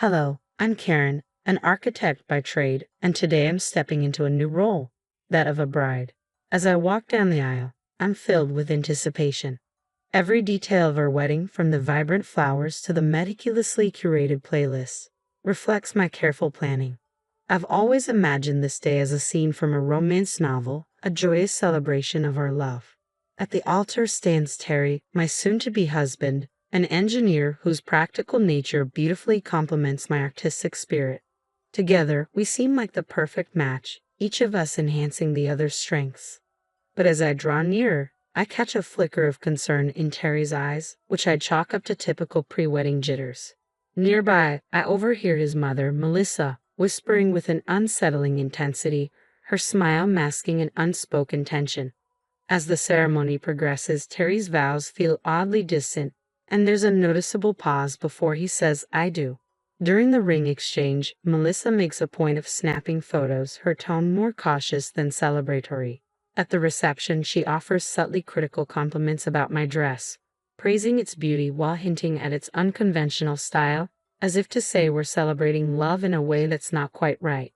Hello, I'm Karen, an architect by trade, and today I'm stepping into a new role, that of a bride. As I walk down the aisle, I'm filled with anticipation. Every detail of our wedding, from the vibrant flowers to the meticulously curated playlists, reflects my careful planning. I've always imagined this day as a scene from a romance novel, a joyous celebration of our love. At the altar stands Terry, my soon-to-be husband, an engineer whose practical nature beautifully complements my artistic spirit. Together, we seem like the perfect match, each of us enhancing the other's strengths. But as I draw nearer, I catch a flicker of concern in Terry's eyes, which I chalk up to typical pre-wedding jitters. Nearby, I overhear his mother, Melissa, whispering with an unsettling intensity, her smile masking an unspoken tension. As the ceremony progresses, Terry's vows feel oddly distant, and there's a noticeable pause before he says, "I do." During the ring exchange, Melissa makes a point of snapping photos, her tone more cautious than celebratory. At the reception, she offers subtly critical compliments about my dress, praising its beauty while hinting at its unconventional style, as if to say we're celebrating love in a way that's not quite right.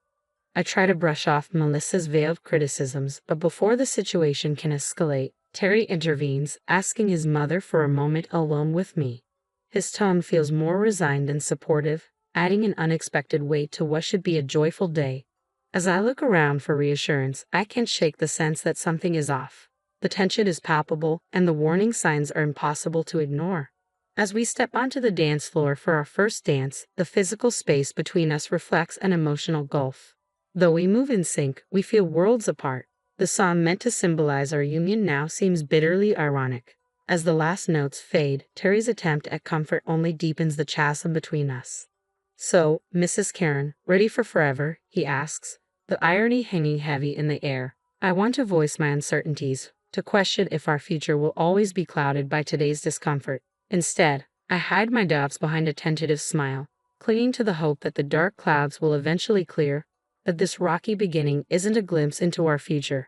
I try to brush off Melissa's veiled criticisms, but before the situation can escalate, Terry intervenes, asking his mother for a moment alone with me. His tone feels more resigned and supportive, adding an unexpected weight to what should be a joyful day. As I look around for reassurance, I can't shake the sense that something is off. The tension is palpable, and the warning signs are impossible to ignore. As we step onto the dance floor for our first dance, the physical space between us reflects an emotional gulf. Though we move in sync, we feel worlds apart. The song meant to symbolize our union now seems bitterly ironic. As the last notes fade, Terry's attempt at comfort only deepens the chasm between us. "So, Mrs. Karen, ready for forever?" he asks, the irony hanging heavy in the air. I want to voice my uncertainties, to question if our future will always be clouded by today's discomfort. Instead, I hide my doubts behind a tentative smile, clinging to the hope that the dark clouds will eventually clear, that this rocky beginning isn't a glimpse into our future.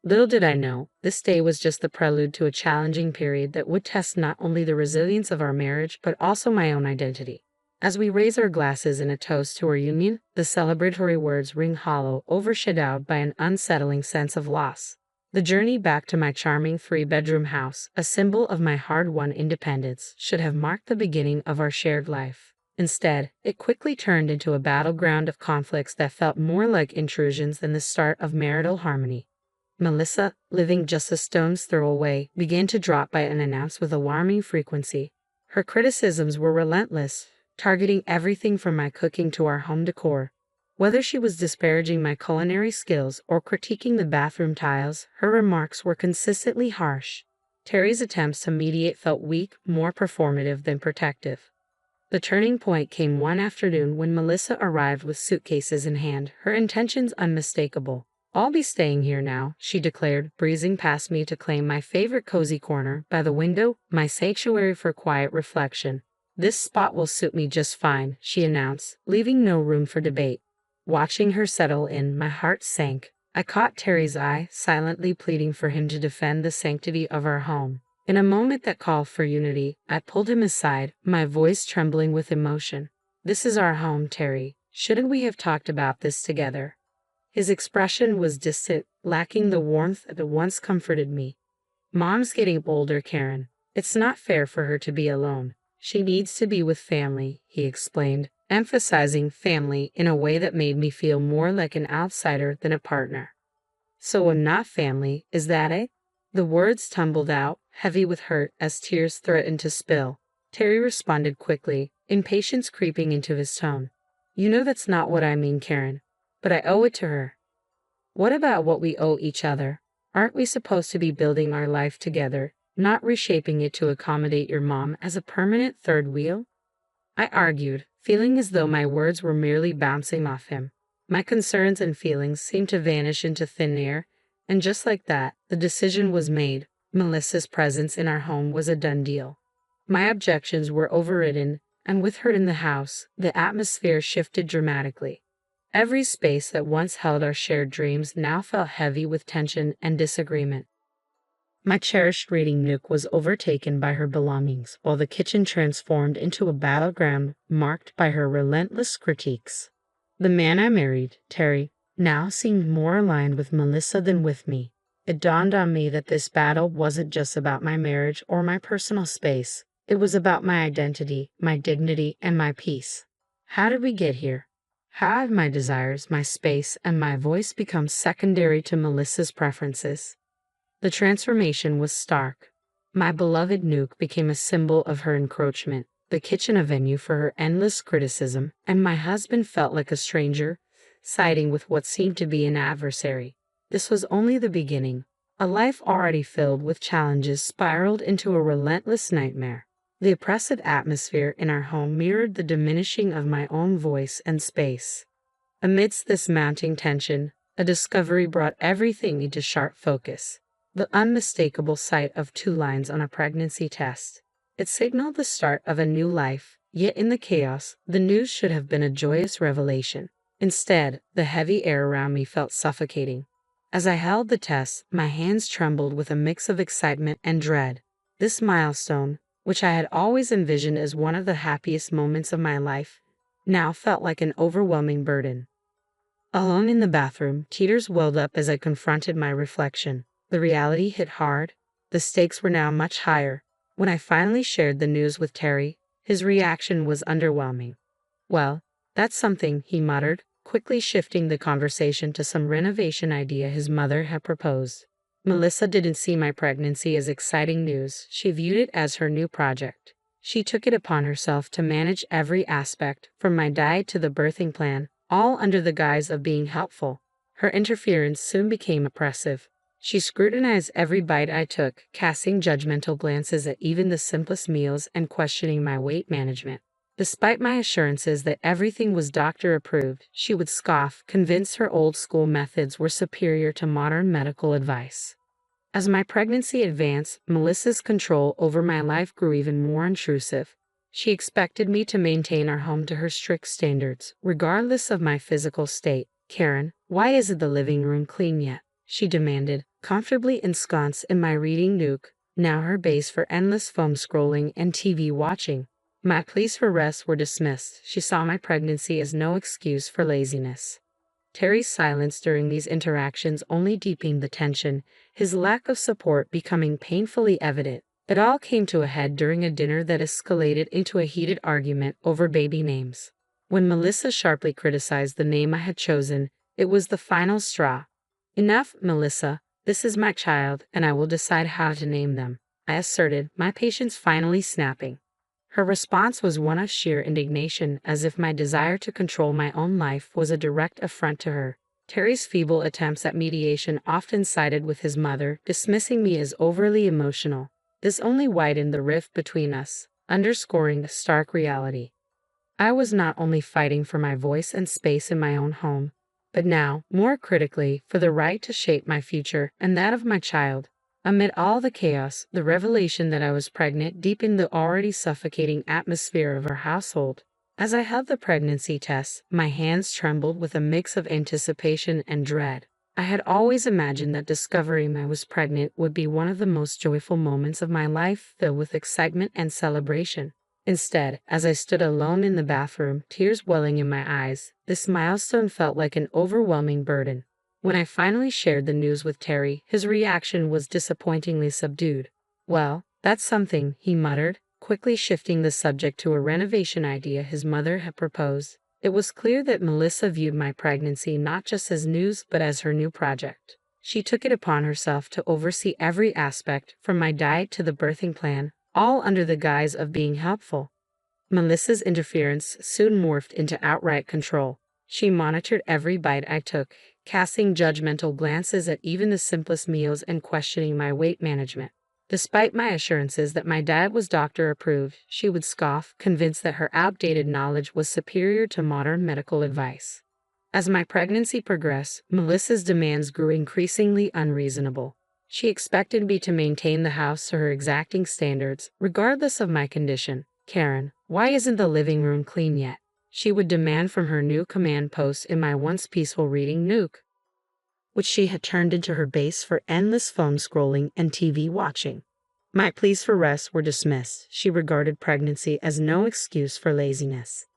Little did I know, this day was just the prelude to a challenging period that would test not only the resilience of our marriage, but also my own identity. As we raise our glasses in a toast to our union, the celebratory words ring hollow, overshadowed by an unsettling sense of loss. The journey back to my charming three-bedroom house, a symbol of my hard-won independence, should have marked the beginning of our shared life. Instead, it quickly turned into a battleground of conflicts that felt more like intrusions than the start of marital harmony. Melissa, living just a stone's throw away, began to drop by unannounced with alarming frequency. Her criticisms were relentless, targeting everything from my cooking to our home decor. Whether she was disparaging my culinary skills or critiquing the bathroom tiles, her remarks were consistently harsh. Terry's attempts to mediate felt weak, more performative than protective. The turning point came one afternoon when Melissa arrived with suitcases in hand, her intentions unmistakable. "I'll be staying here now," she declared, breezing past me to claim my favorite cozy corner by the window, my sanctuary for quiet reflection. "This spot will suit me just fine," she announced, leaving no room for debate. Watching her settle in, my heart sank. I caught Terry's eye, silently pleading for him to defend the sanctity of our home. In a moment that called for unity, I pulled him aside, my voice trembling with emotion. "This is our home, Terry. Shouldn't we have talked about this together?" His expression was distant, lacking the warmth that once comforted me. "Mom's getting older, Karen. It's not fair for her to be alone. She needs to be with family," he explained, emphasizing family in a way that made me feel more like an outsider than a partner. "So we're not family, is that it?" The words tumbled out, heavy with hurt, as tears threatened to spill. Terry responded quickly, impatience creeping into his tone. "You know that's not what I mean, Karen. But I owe it to her." "What about what we owe each other? Aren't we supposed to be building our life together, not reshaping it to accommodate your mom as a permanent third wheel?" I argued, feeling as though my words were merely bouncing off him. My concerns and feelings seemed to vanish into thin air, and just like that, the decision was made. Melissa's presence in our home was a done deal. My objections were overridden, and with her in the house, the atmosphere shifted dramatically. Every space that once held our shared dreams now felt heavy with tension and disagreement. My cherished reading nook was overtaken by her belongings, while the kitchen transformed into a battleground marked by her relentless critiques. The man I married, Terry, now seemed more aligned with Melissa than with me. It dawned on me that this battle wasn't just about my marriage or my personal space. It was about my identity, my dignity, and my peace. How did we get here? How have my desires, my space, and my voice become secondary to Melissa's preferences? The transformation was stark. My beloved Nuke became a symbol of her encroachment, the kitchen a venue for her endless criticism, and my husband felt like a stranger, siding with what seemed to be an adversary. This was only the beginning. A life already filled with challenges spiraled into a relentless nightmare. The oppressive atmosphere in our home mirrored the diminishing of my own voice and space. Amidst this mounting tension, a discovery brought everything into sharp focus. The unmistakable sight of 2 lines on a pregnancy test. It signaled the start of a new life, yet in the chaos, the news should have been a joyous revelation. Instead, the heavy air around me felt suffocating. As I held the test, my hands trembled with a mix of excitement and dread. This milestone, which I had always envisioned as one of the happiest moments of my life, now felt like an overwhelming burden. Alone in the bathroom, tears welled up as I confronted my reflection. The reality hit hard. The stakes were now much higher. When I finally shared the news with Terry, his reaction was underwhelming. "Well, that's something," he muttered, quickly shifting the conversation to some renovation idea his mother had proposed. Melissa didn't see my pregnancy as exciting news. She viewed it as her new project. She took it upon herself to manage every aspect, from my diet to the birthing plan, all under the guise of being helpful. Her interference soon became oppressive. She scrutinized every bite I took, casting judgmental glances at even the simplest meals and questioning my weight management. Despite my assurances that everything was doctor-approved, she would scoff, convinced her old-school methods were superior to modern medical advice. As my pregnancy advanced, Melissa's control over my life grew even more intrusive. She expected me to maintain our home to her strict standards, regardless of my physical state. "Karen, why isn't the living room clean yet?" she demanded, comfortably ensconced in my reading nook, now her base for endless phone scrolling and TV watching. My pleas for rest were dismissed. She saw my pregnancy as no excuse for laziness. Terry's silence during these interactions only deepened the tension, his lack of support becoming painfully evident. It all came to a head during a dinner that escalated into a heated argument over baby names. When Melissa sharply criticized the name I had chosen, it was the final straw. "Enough, Melissa. This is my child, and I will decide how to name them," I asserted, my patience finally snapping. Her response was one of sheer indignation, as if my desire to control my own life was a direct affront to her. Terry's feeble attempts at mediation often sided with his mother, dismissing me as overly emotional. This only widened the rift between us, underscoring the stark reality. I was not only fighting for my voice and space in my own home, but now, more critically, for the right to shape my future and that of my child. Amid all the chaos, the revelation that I was pregnant deepened the already suffocating atmosphere of our household. As I held the pregnancy test, my hands trembled with a mix of anticipation and dread. I had always imagined that discovering I was pregnant would be one of the most joyful moments of my life, filled with excitement and celebration. Instead, as I stood alone in the bathroom, tears welling in my eyes, this milestone felt like an overwhelming burden. When I finally shared the news with Terry, his reaction was disappointingly subdued. "Well, that's something," he muttered, quickly shifting the subject to a renovation idea his mother had proposed. It was clear that Melissa viewed my pregnancy not just as news but as her new project. She took it upon herself to oversee every aspect, from my diet to the birthing plan, all under the guise of being helpful. Melissa's interference soon morphed into outright control. She monitored every bite I took, casting judgmental glances at even the simplest meals and questioning my weight management. Despite my assurances that my diet was doctor-approved, she would scoff, convinced that her outdated knowledge was superior to modern medical advice. As my pregnancy progressed, Melissa's demands grew increasingly unreasonable. She expected me to maintain the house to her exacting standards, regardless of my condition. "Karen, why isn't the living room clean yet?" she would demand from her new command post in my once peaceful reading nook. which she had turned into her base for endless phone scrolling and TV watching. My pleas for rest were dismissed. She regarded pregnancy as no excuse for laziness.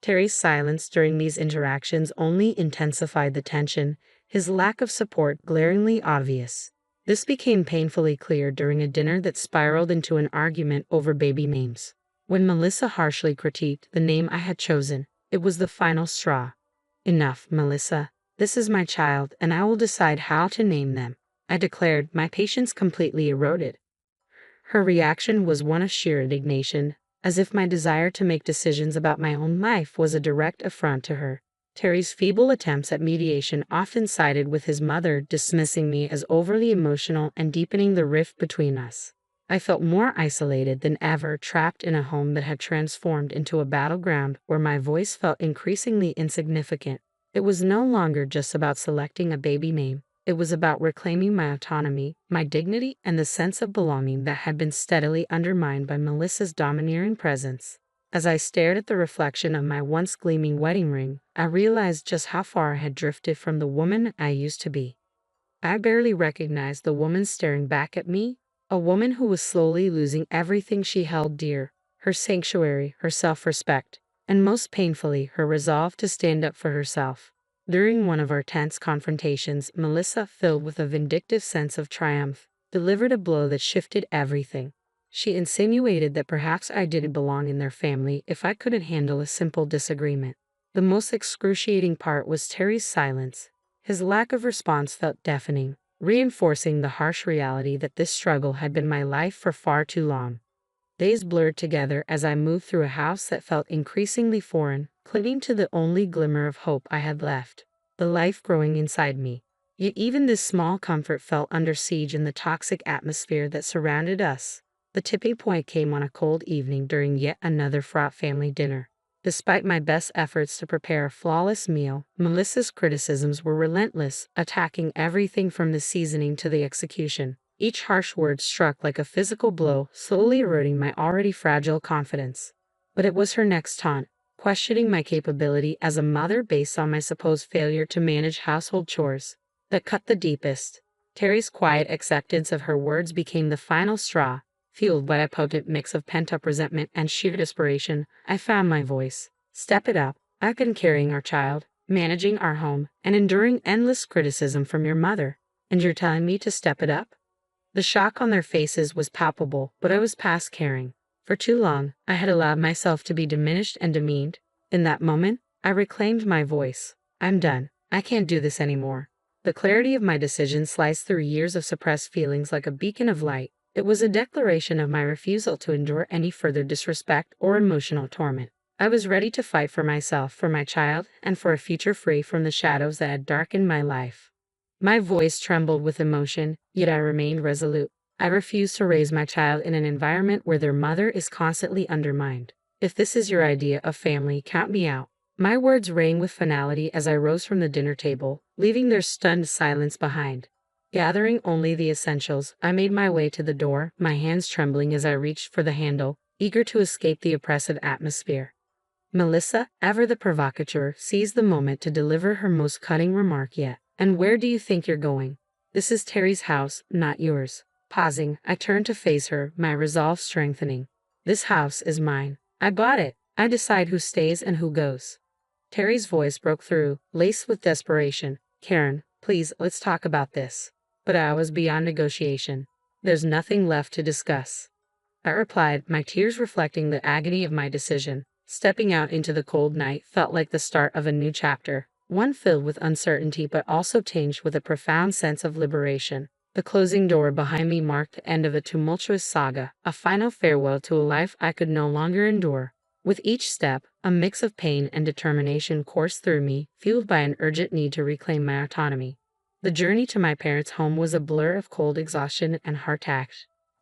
Terry's silence during these interactions only intensified the tension, his lack of support glaringly obvious. This became painfully clear during a dinner that spiraled into an argument over baby names. When Melissa harshly critiqued the name I had chosen, it was the final straw. "Enough, Melissa. This is my child, and I will decide how to name them," I declared, my patience completely eroded. Her reaction was one of sheer indignation, as if my desire to make decisions about my own life was a direct affront to her. Terry's feeble attempts at mediation often sided with his mother, dismissing me as overly emotional and deepening the rift between us. I felt more isolated than ever, trapped in a home that had transformed into a battleground where my voice felt increasingly insignificant. It was no longer just about selecting a baby name. It was about reclaiming my autonomy, my dignity, and the sense of belonging that had been steadily undermined by Melissa's domineering presence. As I stared at the reflection of my once gleaming wedding ring, I realized just how far I had drifted from the woman I used to be. I barely recognized the woman staring back at me, a woman who was slowly losing everything she held dear, her sanctuary, her self-respect, and most painfully, her resolve to stand up for herself. During one of our tense confrontations, Melissa, filled with a vindictive sense of triumph, delivered a blow that shifted everything. She insinuated that perhaps I didn't belong in their family if I couldn't handle a simple disagreement. The most excruciating part was Terry's silence. His lack of response felt deafening, reinforcing the harsh reality that this struggle had been my life for far too long. Days blurred together as I moved through a house that felt increasingly foreign, clinging to the only glimmer of hope I had left, the life growing inside me. Yet even this small comfort felt under siege in the toxic atmosphere that surrounded us. The tipping point came on a cold evening during yet another fraught family dinner. Despite my best efforts to prepare a flawless meal, Melissa's criticisms were relentless, attacking everything from the seasoning to the execution. Each harsh word struck like a physical blow, slowly eroding my already fragile confidence. But it was her next taunt, questioning my capability as a mother based on my supposed failure to manage household chores, that cut the deepest. Terry's quiet acceptance of her words became the final straw. Fueled by a potent mix of pent-up resentment and sheer desperation, I found my voice. "Step it up. I've been carrying our child, managing our home, and enduring endless criticism from your mother. And you're telling me to step it up?" The shock on their faces was palpable, but I was past caring. For too long, I had allowed myself to be diminished and demeaned. In that moment, I reclaimed my voice. "I'm done. I can't do this anymore." The clarity of my decision sliced through years of suppressed feelings like a beacon of light. It was a declaration of my refusal to endure any further disrespect or emotional torment. I was ready to fight for myself, for my child, and for a future free from the shadows that had darkened my life. My voice trembled with emotion, yet I remained resolute. I refused to raise my child in an environment where their mother is constantly undermined. "If this is your idea of family, count me out." My words rang with finality as I rose from the dinner table, leaving their stunned silence behind. Gathering only the essentials, I made my way to the door, my hands trembling as I reached for the handle, eager to escape the oppressive atmosphere. Melissa, ever the provocateur, seized the moment to deliver her most cutting remark yet. "And where do you think you're going? This is Terry's house, not yours." Pausing, I turned to face her, my resolve strengthening. "This house is mine. I bought it. I decide who stays and who goes." Terry's voice broke through, laced with desperation. "Karen, please, let's talk about this." But I was beyond negotiation. "There's nothing left to discuss," I replied, my tears reflecting the agony of my decision. Stepping out into the cold night felt like the start of a new chapter, one filled with uncertainty but also tinged with a profound sense of liberation. The closing door behind me marked the end of a tumultuous saga, a final farewell to a life I could no longer endure. With each step, a mix of pain and determination coursed through me, fueled by an urgent need to reclaim my autonomy. The journey to my parents' home was a blur of cold exhaustion and hardtack.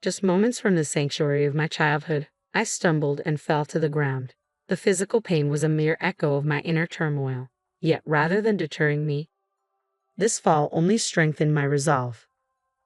Just moments from the sanctuary of my childhood, I stumbled and fell to the ground. The physical pain was a mere echo of my inner turmoil. Yet rather than deterring me, this fall only strengthened my resolve.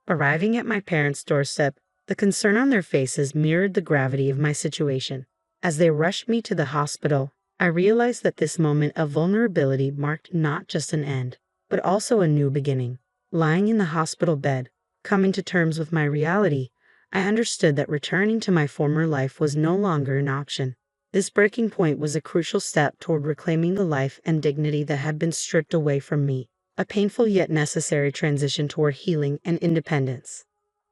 Arriving at my parents' doorstep, the concern on their faces mirrored the gravity of my situation. As they rushed me to the hospital, I realized that this moment of vulnerability marked not just an end, but also a new beginning. Lying in the hospital bed, coming to terms with my reality, I understood that returning to my former life was no longer an option. This breaking point was a crucial step toward reclaiming the life and dignity that had been stripped away from me, a painful yet necessary transition toward healing and independence.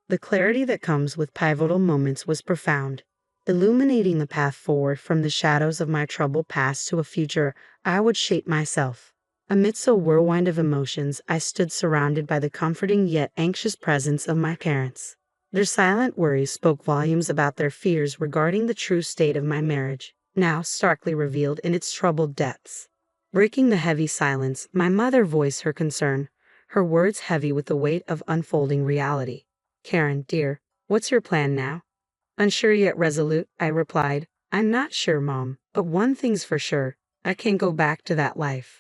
The clarity that comes with pivotal moments was profound, illuminating the path forward from the shadows of my troubled past to a future I would shape myself. Amidst a whirlwind of emotions, I stood surrounded by the comforting yet anxious presence of my parents. Their silent worries spoke volumes about their fears regarding the true state of my marriage, now starkly revealed in its troubled depths. Breaking the heavy silence, my mother voiced her concern, her words heavy with the weight of unfolding reality. "Karen, dear, what's your plan now?" "Unsure yet resolute," I replied. "I'm not sure, Mom, but one thing's for sure. I can't go back to that life.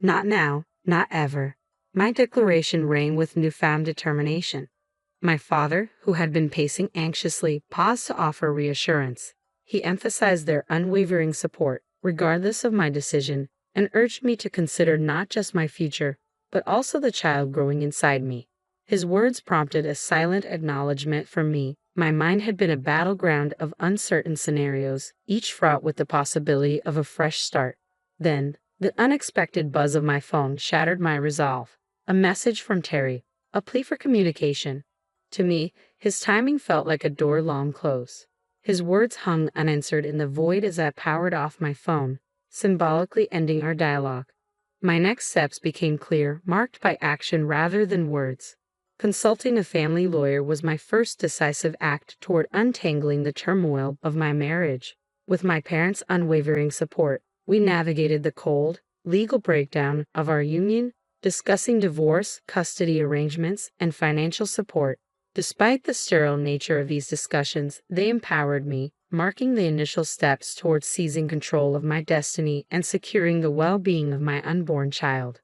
Not now, not ever." My declaration rang with newfound determination. My father, who had been pacing anxiously, paused to offer reassurance. He emphasized their unwavering support, regardless of my decision, and urged me to consider not just my future, but also the child growing inside me. His words prompted a silent acknowledgement from me. My mind had been a battleground of uncertain scenarios, each fraught with the possibility of a fresh start. Then, the unexpected buzz of my phone shattered my resolve. A message from Terry, a plea for communication. To me, his timing felt like a door long close. His words hung unanswered in the void as I powered off my phone, symbolically ending our dialogue. My next steps became clear, marked by action rather than words. Consulting a family lawyer was my first decisive act toward untangling the turmoil of my marriage. With my parents' unwavering support, we navigated the cold, legal breakdown of our union, discussing divorce, custody arrangements, and financial support. Despite the sterile nature of these discussions, they empowered me, marking the initial steps towards seizing control of my destiny and securing the well-being of my unborn child.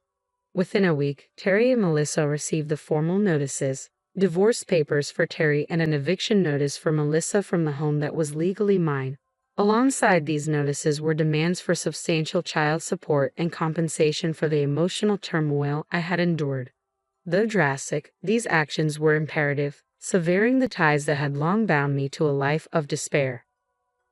Within a week, Terry and Melissa received the formal notices, divorce papers for Terry and an eviction notice for Melissa from the home that was legally mine. Alongside these notices were demands for substantial child support and compensation for the emotional turmoil I had endured. Though drastic, these actions were imperative, severing the ties that had long bound me to a life of despair.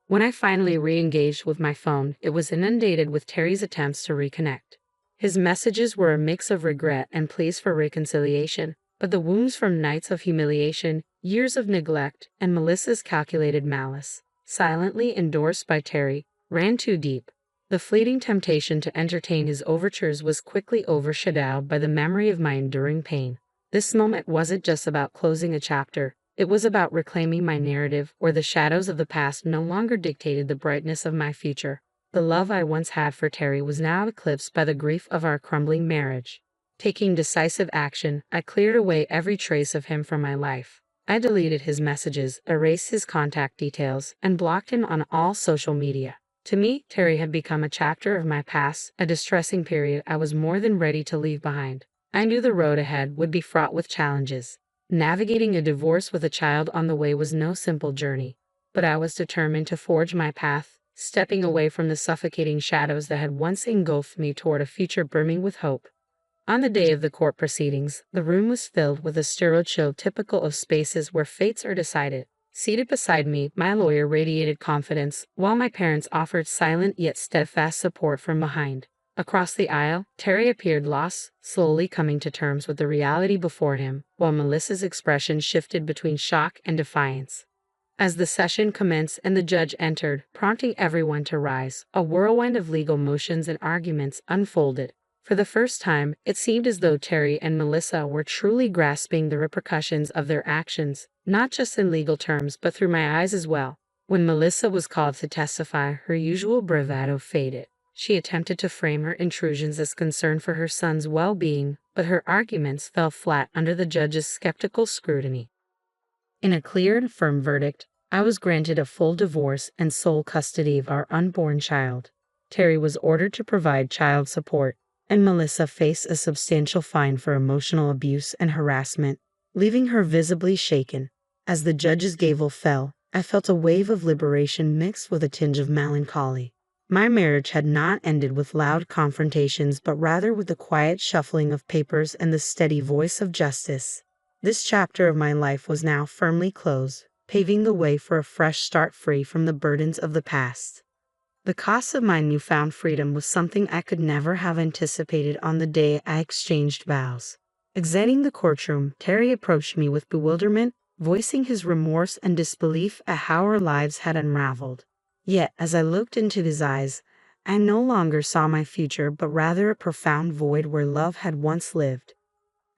When I finally re-engaged with my phone, it was inundated with Terry's attempts to reconnect. His messages were a mix of regret and pleas for reconciliation, but the wounds from nights of humiliation, years of neglect, and Melissa's calculated malice, silently endorsed by Terry, ran too deep. The fleeting temptation to entertain his overtures was quickly overshadowed by the memory of my enduring pain. This moment wasn't just about closing a chapter, it was about reclaiming my narrative, where the shadows of the past no longer dictated the brightness of my future. The love I once had for Terry was now eclipsed by the grief of our crumbling marriage. Taking decisive action, I cleared away every trace of him from my life. I deleted his messages, erased his contact details, and blocked him on all social media. To me, Terry had become a chapter of my past, a distressing period I was more than ready to leave behind. I knew the road ahead would be fraught with challenges. Navigating a divorce with a child on the way was no simple journey, but I was determined to forge my path, stepping away from the suffocating shadows that had once engulfed me toward a future brimming with hope. On the day of the court proceedings, the room was filled with a sterile chill typical of spaces where fates are decided. Seated beside me, my lawyer radiated confidence, while my parents offered silent yet steadfast support from behind. Across the aisle, Terry appeared lost, slowly coming to terms with the reality before him, while Melissa's expression shifted between shock and defiance. As the session commenced and the judge entered, prompting everyone to rise, a whirlwind of legal motions and arguments unfolded. For the first time, it seemed as though Terry and Melissa were truly grasping the repercussions of their actions, not just in legal terms but through my eyes as well. When Melissa was called to testify, her usual bravado faded. She attempted to frame her intrusions as concern for her son's well-being, but her arguments fell flat under the judge's skeptical scrutiny. In a clear and firm verdict, I was granted a full divorce and sole custody of our unborn child. Terry was ordered to provide child support, and Melissa faced a substantial fine for emotional abuse and harassment, leaving her visibly shaken. As the judge's gavel fell, I felt a wave of liberation mixed with a tinge of melancholy. My marriage had not ended with loud confrontations, but rather with the quiet shuffling of papers and the steady voice of justice. This chapter of my life was now firmly closed, paving the way for a fresh start free from the burdens of the past. The cost of my newfound freedom was something I could never have anticipated on the day I exchanged vows. Exiting the courtroom, Terry approached me with bewilderment, voicing his remorse and disbelief at how our lives had unraveled. Yet, as I looked into his eyes, I no longer saw my future, but rather a profound void where love had once lived.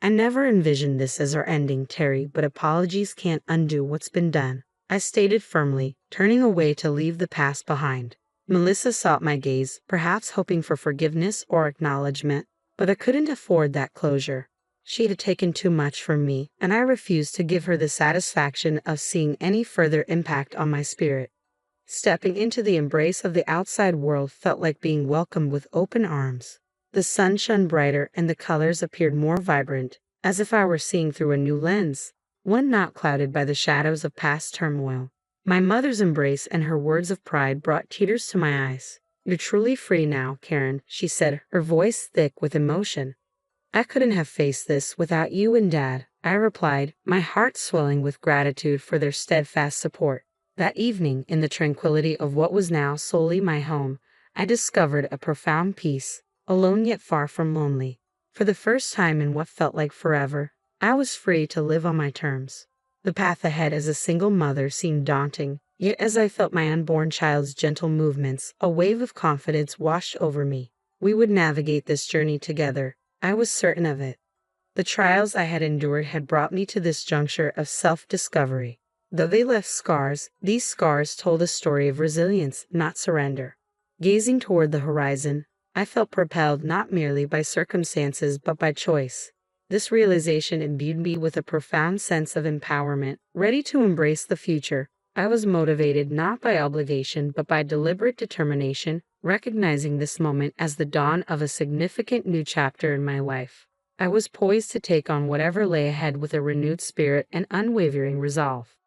I never envisioned this as our ending, Terry, but apologies can't undo what's been done, I stated firmly, turning away to leave the past behind. Melissa sought my gaze, perhaps hoping for forgiveness or acknowledgement, but I couldn't afford that closure. She had taken too much from me, and I refused to give her the satisfaction of seeing any further impact on my spirit. Stepping into the embrace of the outside world felt like being welcomed with open arms. The sun shone brighter and the colors appeared more vibrant, as if I were seeing through a new lens, one not clouded by the shadows of past turmoil. My mother's embrace and her words of pride brought tears to my eyes. "You're truly free now, Karen," she said, her voice thick with emotion. "I couldn't have faced this without you and Dad," I replied, my heart swelling with gratitude for their steadfast support. That evening, in the tranquility of what was now solely my home, I discovered a profound peace, alone yet far from lonely. For the first time in what felt like forever, I was free to live on my terms. The path ahead as a single mother seemed daunting, yet as I felt my unborn child's gentle movements, a wave of confidence washed over me. We would navigate this journey together, I was certain of it. The trials I had endured had brought me to this juncture of self-discovery. Though they left scars, these scars told a story of resilience, not surrender. Gazing toward the horizon, I felt propelled not merely by circumstances but by choice. This realization imbued me with a profound sense of empowerment, ready to embrace the future. I was motivated not by obligation but by deliberate determination, recognizing this moment as the dawn of a significant new chapter in my life. I was poised to take on whatever lay ahead with a renewed spirit and unwavering resolve.